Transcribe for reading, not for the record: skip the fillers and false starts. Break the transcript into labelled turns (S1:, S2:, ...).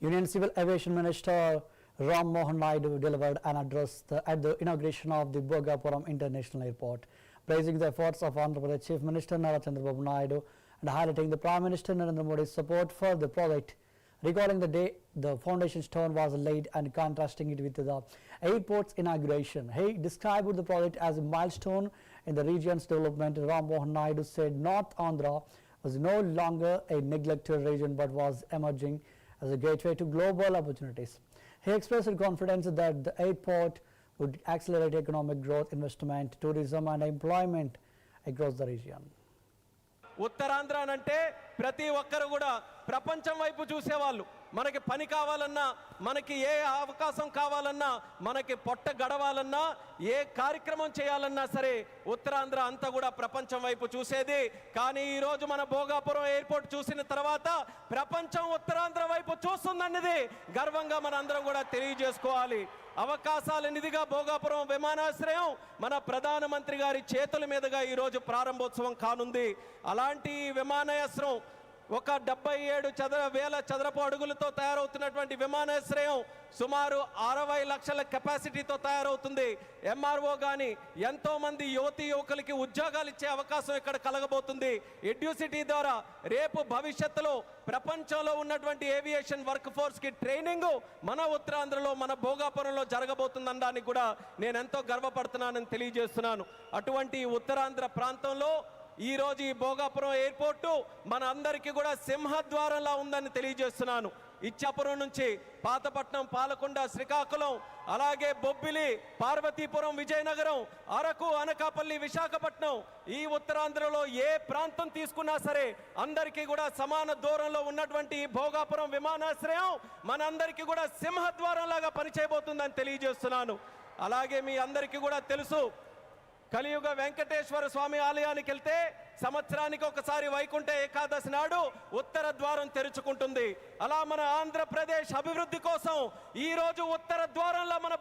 S1: Union Civil Aviation Minister Ram Mohan Naidu delivered an address at the inauguration of the Bhogapuram International Airport, praising the efforts of Andhra Pradesh Chief Minister Nara Chandrababu Naidu and highlighting the Prime Minister Narendra Modi's support for the project. Recalling the day the foundation stone was laid and contrasting it with the airport's inauguration, he described the project as a milestone in the region's development. Ram Mohan Naidu said North Andhra was no longer a neglected region but was emerging as a gateway to global opportunities. He expressed confidence that the airport would accelerate economic growth, investment, tourism and employment across the region.
S2: Uttarandhra అంటే ప్రతి ఒక్కరు కూడా ప్రపంచం వైపు చూసేవాళ్ళు. మనకి పని కావాలన్నా, మనకి ఏ అవకాశం కావాలన్నా, మనకి పొట్ట గడవాలన్నా, ఏ కార్యక్రమం చేయాలన్నా సరే ఉత్తరాంధ్ర అంతా కూడా ప్రపంచం వైపు చూసేది. కానీ ఈరోజు మన భోగాపురం ఎయిర్పోర్ట్ చూసిన తర్వాత ప్రపంచం ఉత్తరాంధ్ర వైపు చూస్తుందన్నది గర్వంగా మనందరం కూడా తెలియజేసుకోవాలి. అవకాశాల నిధిగా భోగాపురం విమానాశ్రయం మన ప్రధానమంత్రి గారి చేతుల మీదుగా ఈరోజు ప్రారంభోత్సవం కానుంది. అలాంటి విమానాశ్రయం ఒక 77,000 చదరపు అడుగులతో తయారవుతున్నటువంటి విమానాశ్రయం సుమారు 60 లక్షల కెపాసిటీతో తయారవుతుంది. ఎంఆర్ఓ కానీ ఎంతోమంది యువకులకి ఉద్యోగాలు ఇచ్చే అవకాశం ఇక్కడ కలగబోతుంది. ఎడ్యూసిటీ ద్వారా రేపు భవిష్యత్తులో ప్రపంచంలో ఉన్నటువంటి ఏవియేషన్ వర్క్ ఫోర్స్కి ట్రైనింగ్ మన ఉత్తరాంధ్రలో మన భోగాపురంలో జరగబోతుందనడానికి కూడా నేను ఎంతో గర్వపడుతున్నానని తెలియజేస్తున్నాను. అటువంటి ఉత్తరాంధ్ర ప్రాంతంలో ఈరోజు ఈ భోగాపురం ఎయిర్పోర్టు మన అందరికీ కూడా సింహద్వారంలా ఉందని తెలియజేస్తున్నాను. ఇచ్చాపురం నుంచి పాతపట్నం, పాలకొండ, శ్రీకాకుళం, అలాగే బొబ్బిలి, పార్వతీపురం, విజయనగరం, అరకు, అనకాపల్లి, విశాఖపట్నం, ఈ ఉత్తరాంధ్రలో ఏ ప్రాంతం తీసుకున్నా సరే అందరికీ కూడా సమాన దూరంలో ఉన్నటువంటి ఈ భోగాపురం విమానాశ్రయం మనందరికీ కూడా సింహద్వారంలాగా పనిచేయబోతుందని తెలియజేస్తున్నాను. అలాగే మీ అందరికీ కూడా తెలుసు, కలియుగ వెంకటేశ్వర స్వామి ఆలయానికి వెళ్తే సంవత్సరానికి ఒకసారి వైకుంఠ ఏకాదశి నాడు ఉత్తర ద్వారం తెరుచుకుంటుంది. అలా మన ఆంధ్రప్రదేశ్ అభివృద్ధి కోసం ఈ రోజు ఉత్తర ద్వారంలో మన